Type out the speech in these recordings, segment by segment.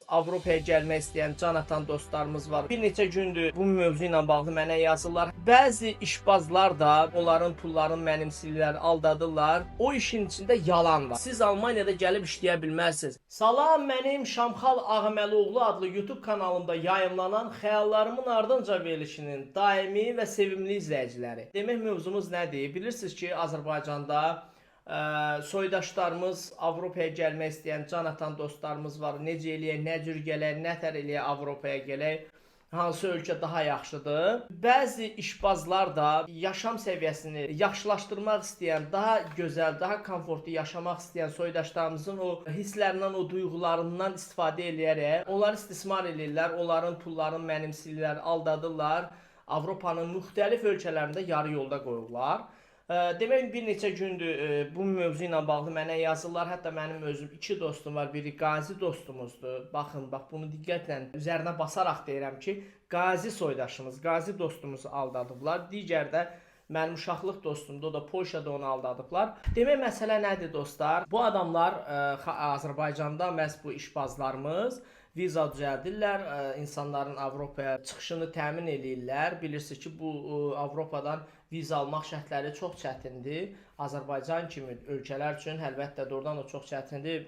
Avropaya gəlmək istəyən can atan dostlarımız var. Bir neçə gündür bu mövzu ilə bağlı mənə yazırlar. Bəzi işbazlar da onların pullarını mənimsəyirlər, aldadırlar. O işin içində yalan var. Siz Almaniyada gəlib işləyə bilməzsiniz. Salam, mənim Şamxal Ağaməloğlu adlı YouTube kanalımda yayımlanan Xəyallarımın Ardınca verilişinin daimi və sevimli izləyiciləri. Demək mövzumuz nədir? Bilirsiniz ki, Azərbaycanda soydaşlarımız, Avropaya gəlmək istəyən can atan dostlarımız var. Necə eləyək, nə cür gələk, nə tər eləyək Avropaya gələk, hansı ölkə daha yaxşıdır. Bəzi işbazlar da yaşam səviyyəsini yaxşılaşdırmaq istəyən, daha gözəl, daha komfortlu yaşamaq istəyən soydaşlarımızın o hisslərindən, o duyğularından istifadə eləyərək onları istismar eləyirlər, onların pullarını mənimsəyirlər, aldadırlar. Avropanın müxtəlif ölkələrində yarı yolda qoyurlar. Demək bir neçə gündür bu mövzu ilə bağlı mənə yazırlar. Hətta mənim özüm iki dostum var. Biri Qazi dostumuzdur. Baxın, bax bunu diqqətlə üzərinə basaraq deyirəm ki, Qazi soydaşımız, Qazi dostumuzu aldadıblar. Digər də mənim uşaqlıq dostumdur, o da Polşada onu aldadıblar. Demək məsələ nədir dostlar? Bu adamlar Azərbaycanda məhz bu işbazlarımız viza düzəldirlər, insanların Avropaya çıxışını təmin eləyirlər. Bilirsiniz ki, bu Avropadan viza almaq şərtləri çox çətindir. Azərbaycan kimi ölkələr üçün əlbəttə doğrudan da çox çətindir.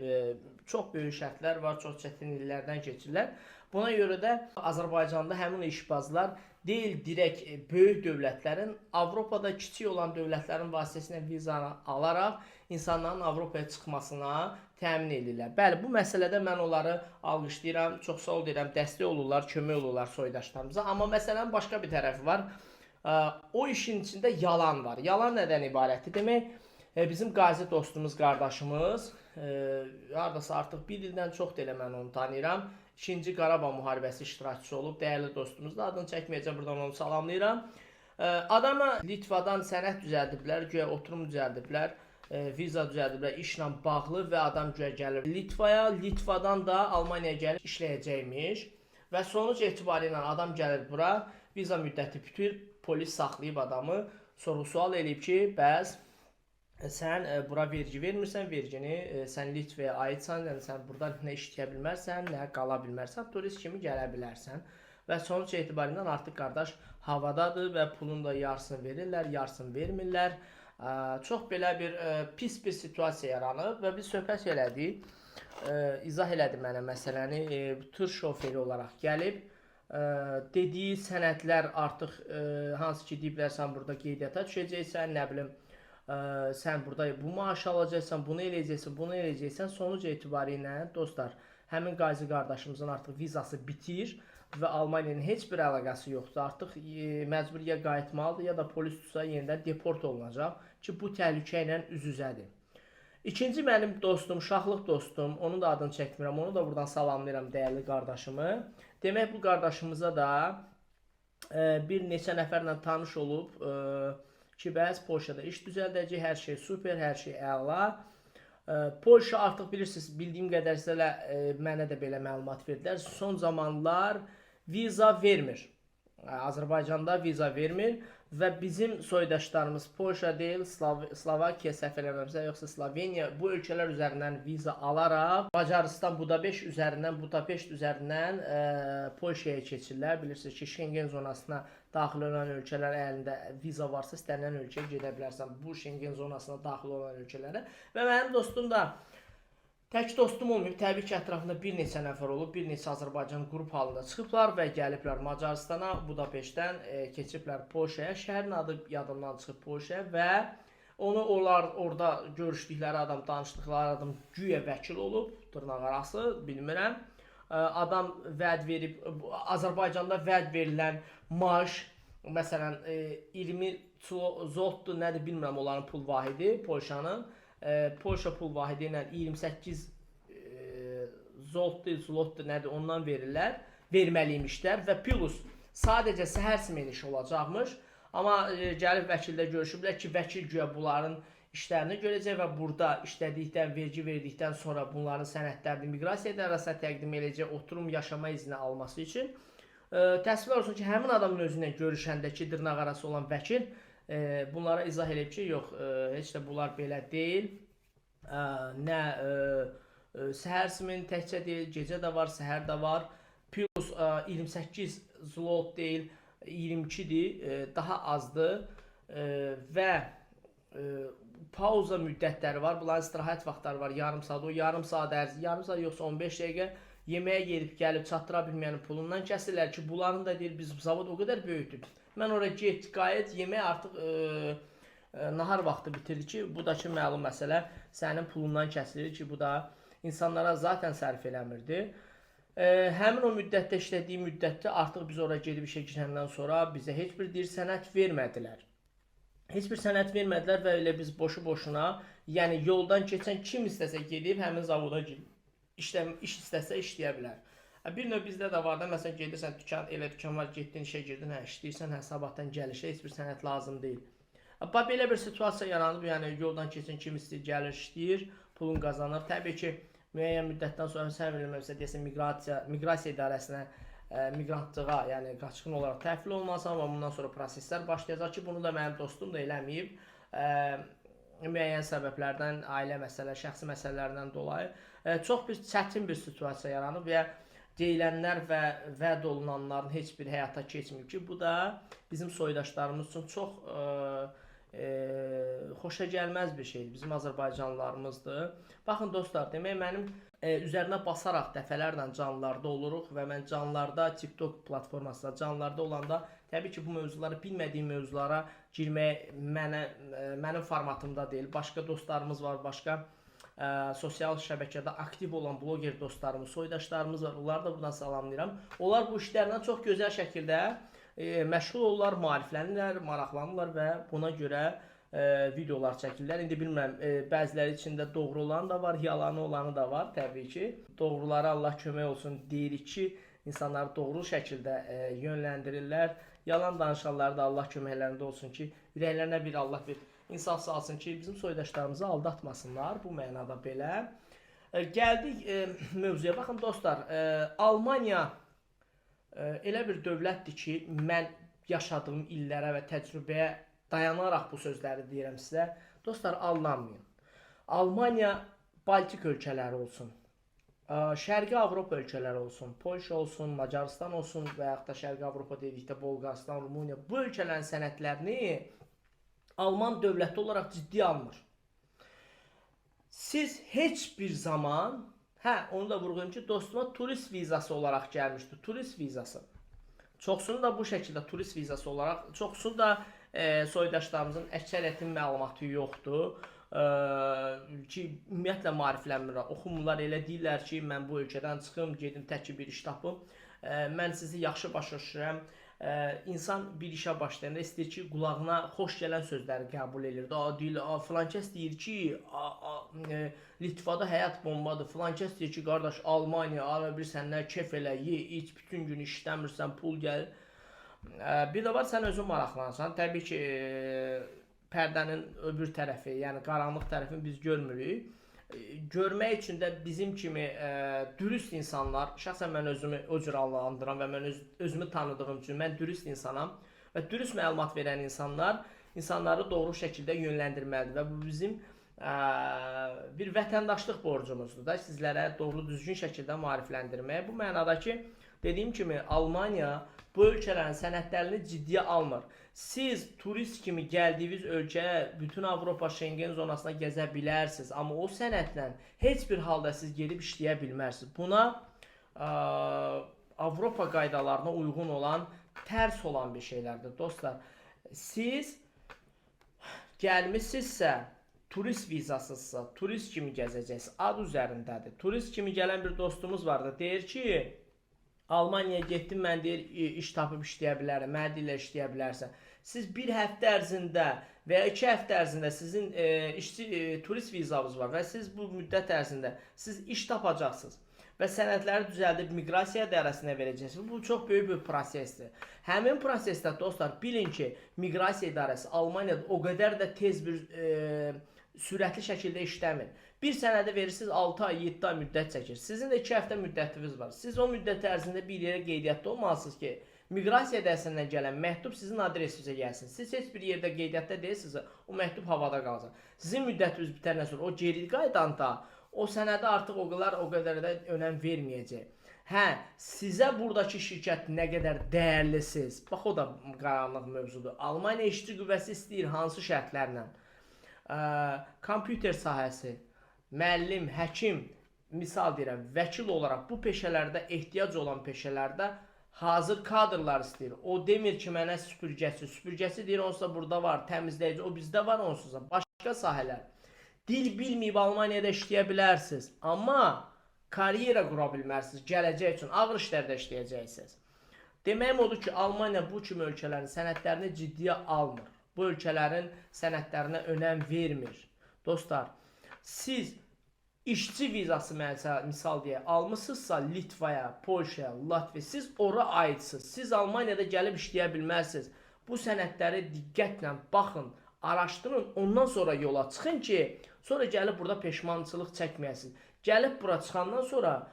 Çox böyük şərtlər var, çox çətin illərdən keçirlər. Buna görə də Azərbaycanda həmin işbazlar deyil direkt böyük dövlətlərin Avropada kiçik olan dövlətlərin vasitəsilə viza alaraq insanların Avropaya çıxmasına təmin edirlər. Bəli, bu məsələdə mən onları alqışlayıram, çox sağ ol deyirəm, dəstək olurlar, kömək olurlar soydaşlarımıza. Amma məsələnin başqa bir tərəfi var. O işin içində yalan var. Yalan nədən ibarətdir? Demək, bizim Qazi dostumuz, qardaşımız, hardasa artıq bir ildən çoxdur elə mən onu tanıyıram. 2-ci Qarabağ müharibəsi iştirakçısı olub, dəyərli dostumuz da adını çəkməyəcəm, buradan onu salamlayıram. Adama Litvadan sənəd düzəldiblər, güya oturum düzəldiblər, viza düzəldiblər işlə bağlı və adam güya gəlir Litvaya, Litvadan da Almaniyaya gəlib işləyəcəkmiş və sonuc etibarilə adam gəlir bura, viza müddəti bitir, polis saxlayıb adamı, soru-sual eləyib ki, bəs sən bura vergi vermirsən, vergini sən Litvaya aidsən, yəni sən burada nə işləyə bilmərsən, nə qala bilmərsən, turist kimi gələ bilərsən. Və sonuç etibarilə artıq qardaş havadadır və pulun da yarısını verirlər, yarısını vermirlər. Çox belə bir pis bir situasiya yaranıb və biz söhbət elədik, izah elədi mənə məsələni, tır şoförü olaraq gəlib. Dediyi sənədlər artıq hansı ki deyiblər, sən burada qeydiyyata düşəcəksən, nə bilim, sən burada bu maaşı alacaqsan, bunu eləyəcəksən, bunu eləyəcəksən. Sonuc etibarilə dostlar, həmin Qazi qardaşımızın artıq vizası bitir və Almaniyanın heç bir əlaqəsi yoxdur. Artıq məcbur ya qayıtmalıdır, ya da polis tutsa yenidən deport olunacaq ki, bu təhlükə ilə üz-üzədir. İkinci mənim dostum, uşaqlıq dostum, onun da adını çəkmirəm, onu da buradan salamlayıram dəyərli qardaşımı. Demək bu qardaşımıza da bir neçə nəfərlə tanış olub ki, bəs Polşada iş düzəldəcək, hər şey super, hər şey əla. Polşa artıq bilirsiniz, bildiyim qədərilə mənə də belə məlumat verdilər. Son zamanlar viza vermir. Azərbaycanda viza vermir və bizim soydaşlarımız Polşa deyil, Slovakiya səhv eləmirəmsə, yoxsa Sloveniya bu ölkələr üzərindən viza alaraq Macaristan, Budapeşt üzərindən Polşaya keçirlər. Bilirsiniz ki, Şengen zonasına daxil olan ölkələr əlində viza varsa, istənilən ölkəyə gedə bilərsən bu Şengen zonasına daxil olan ölkələrə. Və mənim dostum da tək dostum olmayıb, təbii ki, ətrafında bir neçə nəfər olub, bir neçə Azərbaycan qrup halında çıxıblar və gəliblər Macaristana, Budapeştdən keçiblər Polşaya. Şəhərin adı yadımdan çıxıb Polşaya və onu orada görüşdükləri adam, danışdıqları adam güya vəkil olub, dırnaq arası, bilmirəm. Adam vəd verib, Azərbaycanda vəd verilən maaş, məsələn, 20 zlotdur, nədir bilmirəm onların pul vahidi Polşanın. Polşa pul vahidi ilə 28 zlotdur, nədir ondan verirlər, verməliymişlər və plus sadəcə səhər simenişi olacaqmış. Amma gəlib vəkildə görüşüblər ki, vəkil güya bunların işlərini görəcək və burada işlədikdən, vergi verdikdən sonra bunların sənədlərini miqrasiya idarəsinə təqdim edəcək, oturum yaşama izni alması üçün. Təəssüflər olsun ki, həmin adamın özünə görüşəndəki dırnaq arası olan vəkil bunlara izah edib ki, yox, heç də bunlar belə deyil. Nə Səhər təkcə deyil, gecə də var, səhər də var. Plus 28 zlot deyil, 22-dir, daha azdır. Və pauza müddətləri var. Bunların istirahət vaxtları var. Yarım saat, o yarım saat ərzi, yarım saat yoxsa 15 dəqiqə yeməyə gedib gəlib çatdıra bilməyənin pulundan kəsirlər ki, bunların da deyir biz zavod o qədər böyükdür. Mən oraya get, qayıt, yemək artıq nahar vaxtı bitirdi ki, bu da ki məlum məsələ sənin pulundan kəsilir ki, bu da insanlara zaten sərf eləmirdi. Həmin o müddətdə işlədiyi müddətdə artıq biz oraya gedib işə girəndən sonra bizə heç bir dil sənət vermədilər. Heç bir sənət vermədilər və elə biz boşu-boşuna, yəni yoldan keçən kim istəsə gedib həmin zavoda gedib. İş istəsə işləyə bilər. Bir növ bizdə də var da, məsələn gedirsən dükan, elə dükan var, getdin işə girdin, işləyirsən, sabahdan gəlişə heç bir sənət lazım deyil. Belə bir situasiya yaranıb, yəni yoldan keçən kim istəyir, gəlir, işləyir, pulun qazanır. Təbii ki, müəyyən müddətdən sonra sən verilməmsə deyəsən miqrasiya idarəsinə miqrantlığa, yəni qaçqın olaraq təhvil olmalısan, amma bundan sonra proseslər başlayacaq ki, bunu da mənim dostum da eləməyib. Müəyyən səbəblərdən, ailə məsələ, şəxsi məsələlərdən dolayı çox bir çətin bir situasiya yaranıb və deyilənlər və vəd olunanların heç bir həyata keçməyib ki, bu da bizim soydaşlarımız üçün çox xoşa gəlməz bir şeydir. Bizim Azərbaycanlılarımızdır. Baxın dostlar, demək mənim üzərinə basaraq dəfələrlə canlılarda oluruq və mən canlılarda, TikTok platformasında canlılarda olanda təbii ki, bu mövzuları, bilmədiyim mövzulara girmək mənim formatımda deyil. Başqa dostlarımız var, başqa sosial şəbəkədə aktiv olan bloger dostlarımız, soydaşlarımız var. Onları da buradan salamlayıram. Onlar bu işlərlə çox gözəl şəkildə məşğul olurlar, maariflənirlər, maraqlanırlar və buna görə videolar çəkirlər. İndi bilmirəm, bəziləri içində doğru olan da var, yalanı olanı da var təbii ki. Doğrulara Allah kömək olsun deyirik ki, insanları doğru şəkildə yönləndirirlər. Yalan danışanları da Allah köməklərində olsun ki, ürəklərinə bir Allah bir insaf salsın ki, bizim soydaşlarımızı aldatmasınlar. Bu mənada belə. Gəldik mövzuya. Baxın dostlar, Almaniya elə bir dövlətdir ki, mən yaşadığım illərə və təcrübəyə dayanaraq bu sözləri deyirəm sizə. Dostlar, aldanmayın. Almaniya Baltik ölkələri olsun, Şərqi Avropa ölkələri olsun, Polşa olsun, Macaristan olsun və yaxud da Şərqi Avropa dedikdə Bolqaristan, Rumıniya, bu ölkələrin sənədlərini Alman dövləti olaraq ciddi almır. Siz heç bir zaman, onu da vurğulayım ki, dostuma turist vizası olaraq gəlmişdi. Turist vizası. Çoxsunu da bu şəkildə turist vizası olaraq, çoxsunu da soydaşlarımızın əksəriyyətinin məlumatı yoxdur. Ki, ümumiyyətlə maariflənmirlər, oxumurlar, elə deyirlər ki, mən bu ölkədən çıxım, gedim tək ki bir iş tapım. Mən sizi yaxşı başa düşürəm. İnsan bir işə başlayanda istəyir ki, qulağına xoş gələn sözləri qəbul edir. Filankəs deyir ki, Litvada həyat bombadır. Filankəs deyir ki, qardaş, Almaniya, ala bir səndən kef elə, ye, iç, bütün gün işləmirsən, pul gəlir. Bir də var, sən özün maraqlanırsan. Təbii ki, pərdənin öbür tərəfi, yəni qaranlıq tərəfini biz görmürük. Görmək üçün də bizim kimi dürüst insanlar, şəxsən mən özümü o cür adlandırıram və mən özümü tanıdığım üçün mən dürüst insanam və dürüst məlumat verən insanlar insanları doğru şəkildə yönləndirməlidir və bu bizim bir vətəndaşlıq borcumuzdur da sizlərə doğru düzgün şəkildə maarifləndirməyə. Bu mənada ki, dediyim kimi Almaniya bu ölkələrin sənədlərini ciddiyə almır. Siz turist kimi gəldiyiniz ölkəyə, bütün Avropa Schengen zonasına gəzə bilərsiniz, amma o sənədlə heç bir halda siz gedib işləyə bilmərsiniz. Buna Avropa qaydalarına uyğun olan, tərs olan bir şeylərdir. Dostlar, siz gəlmişsinizsə, turist vizasızsa, turist kimi gəzəcəksiniz, ad üzərindədir. Turist kimi gələn bir dostumuz vardı, deyir ki, Almaniyaya getdim, mən deyir, iş tapıb işləyə bilərəm, mənə deyirlər işləyə bilərsən. Siz bir həftə ərzində və ya 2 həftə ərzində sizin turist vizanız var və siz bu müddət ərzində siz iş tapacaqsınız və sənədləri düzəldib miqrasiya idarəsinə verəcəksiniz. Bu çox böyük bir prosesdir. Həmin prosesdə dostlar, bilin ki, miqrasiya idarəsi Almaniyada o qədər də tez bir sürətli şəkildə işləmir. Bir sənədi verirsiniz 6 ay, 7 ay müddət çəkir. Sizin də 2 həftə müddətiniz var. Siz o müddət ərzində bir yerə qeydiyyatda olmalısınız ki, miqrasiya idarəsindən gələn məktub sizin adresinizə gəlsin. Siz heç bir yerdə qeydiyyatda deyilsinizsə, o məktub havada qalacaq. Sizin müddətiniz bitəndən sonra o geri qaydanda o sənədə artıq o qədər də önəm verməyəcək. Hə, sizə buradakı şirkət nə qədər dəyərlisiz. Bax o da qaranlıq mövzudur. Almaniya işçi qüvvəsi istəyir hansı şərtlərlə? Kompüter sahəsi, müəllim, həkim, misal deyirəm, vəkil olaraq bu peşələrdə ehtiyac olan peşələrdə hazır kadrlar istəyir. O demir ki, mənə süpürgəsi deyir, onsuz da burada var, təmizləyici, o bizdə var onsuz da. Başqa sahələr. Dil bilməyib Almaniyada işləyə bilərsiniz, amma karyera qura bilmərsiniz, gələcək üçün ağır işlərdə işləyəcəksiniz. Deməyim odur ki, Almaniya bu kimi ölkələrin sənədlərini ciddiyə almır. Bu ölkələrin sənədlərinə önəm vermir. Dostlar, siz işçi vizası misal deyə almısınızsa Litvaya, Polşaya, Latviya, siz ora aidsiniz. Siz Almaniyada gəlib işləyə bilmərsiniz. Bu sənədləri diqqətlə baxın, araşdırın, ondan sonra yola çıxın ki, sonra gəlib burada peşmançılıq çəkməyəsiniz. Gəlib bura çıxandan sonra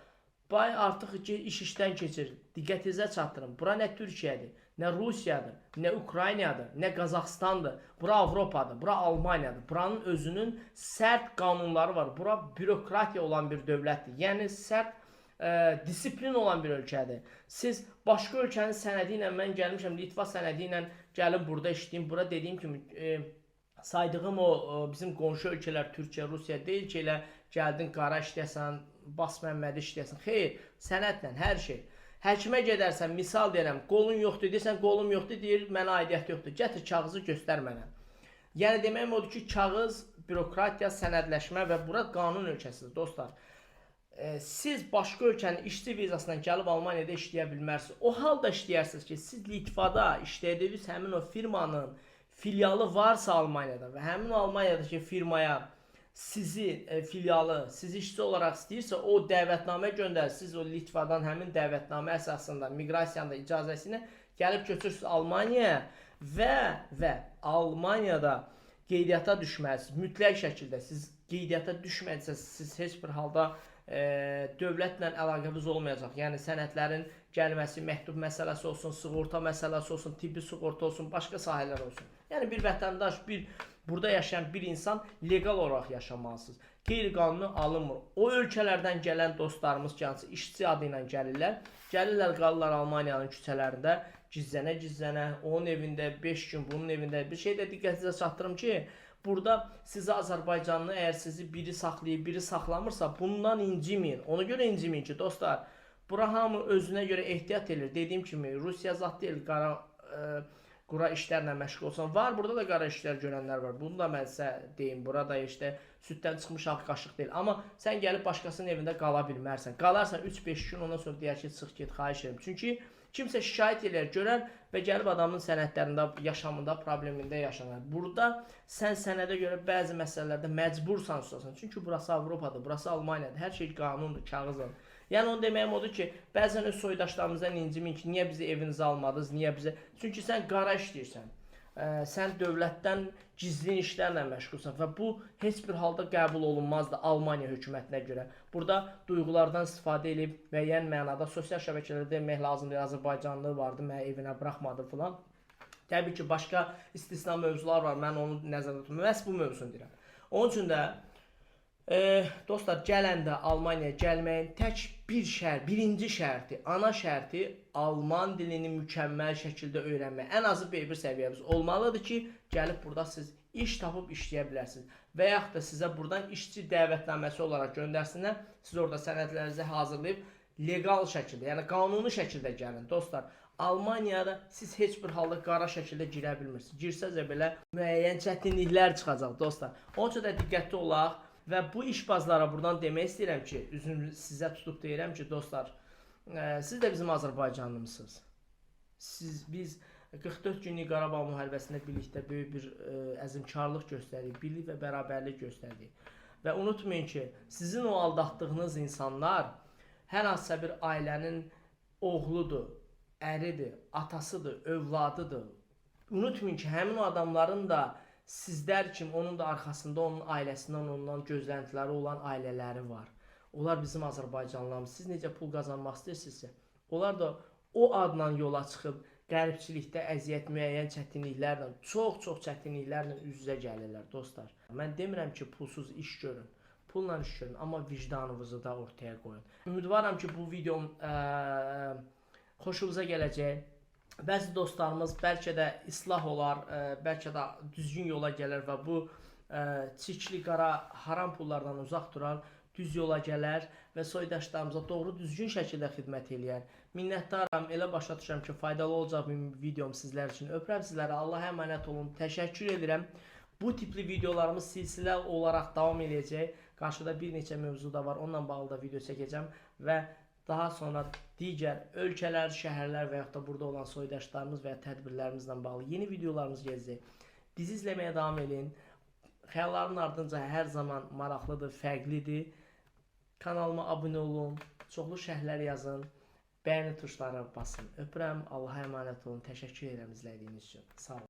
artıq iş işdən keçir. Diqqətinizə çatdırın. Bura nə Türkiyədir, nə Rusiyadır, nə Ukraynadır, nə Qazaxıstandır. Bura Avropadır, bura Almaniyadır. Buranın özünün sərt qanunları var. Bura bürokratiya olan bir dövlətdir. Yəni sərt disiplin olan bir ölkədir. Siz başqa ölkənin sənədi ilə, mən gəlmişəm Litva sənədi ilə gəlin burada işləyim. Bura dediyim kimi saydığım o bizim qonşu ölkələr Türkiyə, Rusiya deyil ki, elə gəldin qara işləyəsən, Bas Məmmədi işləyəsən. Xeyr, sənədlə hər şey. Həkimə gedərsən, misal deyirəm, qolun yoxdur, deyirsən, qolum yoxdur, deyir, mənə aidiyyət yoxdur. Gətir kağızı göstər mənə. Yəni deməyim odur ki, kağız, bürokratiya, sənədləşmə və bura qanun ölkəsidir, dostlar. Siz başqa ölkənin işçi vizasından gəlib Almaniyada işləyə bilmərsiniz. O halda işləyərsiniz ki, siz Litvada işlədiyiniz həmin o firmanın filialı varsa Almaniyada və həmin Almaniyadakı firmaya sizi filialı, sizi işçi olaraq istəyirsə, o dəvətnamə göndərir. Siz o Litvadan həmin dəvətnamə əsasında miqrasiyanın icazəsinə gəlib köçürsünüz Almaniyaya və Almaniyada qeydiyyata düşməlisiniz. Mütləq şəkildə siz qeydiyyata düşməlisiniz, siz heç bir halda dövlətlə əlaqəniz olmayacaq. Yəni sənədlərin gəlməsi, məktub məsələsi olsun, sığorta məsələsi olsun, tibbi sığorta olsun, başqa sahələr olsun. Yəni bir vətəndaş, burada yaşayan bir insan legal olaraq yaşamalısınız. Qeyri-qanuni alınmır. O ölkələrdən gələn dostlarımız ki, işçi adı ilə gəlirlər. Gəlirlər, qalırlar Almaniyanın küçələrində gizlənə, onun evində 5 gün, bunun evində. Bir şey də diqqətinizə çatdırım ki, burada sizi Azərbaycanlı əgər sizi biri saxlayıb, biri saxlamırsa, bundan inciməyin. Ona görə inciməyin ki, dostlar, bura hamı özünə görə ehtiyat edir. Dediyim kimi, Rusiya zat deyil, qura işlərlə məşğul olsan. Var, burada da qara işlər görənlər var. Bunu da mən sizə deyim. Burada işte süddən çıxmış ağ qaşıq deyil. Amma sən gəlib başqasının evində qala bilmərsən. Qalarsan 3-5 gün, ondan sonra deyər ki, çıx get, xahiş edirəm. Çünki kimsə şikayət edir, görər və gəlib adamın sənədlərində, yaşamında, problemində yaşanır. Burada sən sənədə görə bəzi məsələlərdə məcbursan susasan. Çünki burası Avropadır, burası Almaniyadır. Hər şey qanundur, kağızdır. Yəni onu deməyim odur ki, bəzən öz soydaşlarımızdan incimin ki, niyə bizi evinizə almadınız, niyə bizə... Çünki sən qara işləyirsən, sən dövlətdən gizlin işlərlə məşğulsan və bu heç bir halda qəbul olunmazdı Almaniya hökumətinə görə. Burada duyğulardan istifadə edib müəyyən mənada sosial şəbəkələrdə demək lazımdır, Azərbaycanlı vardı, mənə evinə buraxmadı filan. Təbii ki, başqa istisna mövzular var, mən onu nəzərdə tutmuram, məhz bu mövzunu deyirəm. Onun üçün də dostlar, gələndə Almaniyaya gəlməyin tək birinci şərti, ana şərti Alman dilini mükəmməl şəkildə öyrənmək. Ən azı B1 səviyyəmiz olmalıdır ki, gəlib burada siz iş tapıb işləyə bilərsiniz. Və yaxud da sizə buradan işçi dəvətnaməsi olaraq göndərsinlər, siz orada sənədlərinizi hazırlayıb legal şəkildə, yəni qanuni şəkildə gəlin. Dostlar, Almaniyada siz heç bir halda qara şəkildə girə bilmirsiniz. Girsəz belə müəyyən çətinliklər çıxacaq, dostlar. Onun üçün də diqqətli olaq. Və bu işbazlara buradan demək istəyirəm ki, üzümü sizə tutub deyirəm ki, dostlar, siz də bizim Azərbaycanlımısınız. Biz 44 günlük Qarabağ müharibəsində birlikdə böyük bir əzmkarlıq göstərdik, birlik və bərabərlik göstərdik. Və unutmayın ki, sizin o aldatdığınız insanlar hər hansısa bir ailənin oğludur, əridir, atasıdır, övladıdır. Unutmayın ki, həmin o adamların da sizlər kimi onun da arxasında onun ailəsindən, ondan gözləntiləri olan ailələri var. Onlar bizim Azərbaycanlılarımız. Siz necə pul qazanmaq istəyirsinizsə, onlar da o adla yola çıxıb qəribçilikdə əziyyət, müəyyən çətinliklərlə, çox çətinliklərlə üz-üzə gəlirlər, dostlar. Mən demirəm ki, pulsuz iş görün. pulla iş görün, amma vicdanınızı da ortaya qoyun. Ümidvaram ki, bu videom xoşunuza gələcək. Bəzi dostlarımız bəlkə də islah olar, bəlkə də düzgün yola gələr və bu çirkli, qara, haram pullardan uzaq durar, düz yola gələr və soydaşlarımıza doğru düzgün şəkildə xidmət eləyər. Minnətdaram, elə başa düşürəm ki, faydalı olacaq bir videom sizlər üçün. Öpürəm sizlərə, Allaha əmanət olun, təşəkkür edirəm. Bu tipli videolarımız silsilə olaraq davam edəcək. Qarşıda bir neçə mövzu da var, onunla bağlı da video çəkəcəm və daha sonra digər ölkələr, şəhərlər və yaxud da burada olan soydaşlarımız və ya tədbirlərimizlə bağlı yeni videolarımız gələcək. Bizi izləməyə davam edin. Xəyalların ardınca hər zaman maraqlıdır, fərqlidir. Kanalıma abunə olun, çoxlu şərhlər yazın, bəyəni tuşlarına basın. Öpürəm, Allaha əmanət olun, təşəkkür edirəm izlədiyiniz üçün. Sağ olun.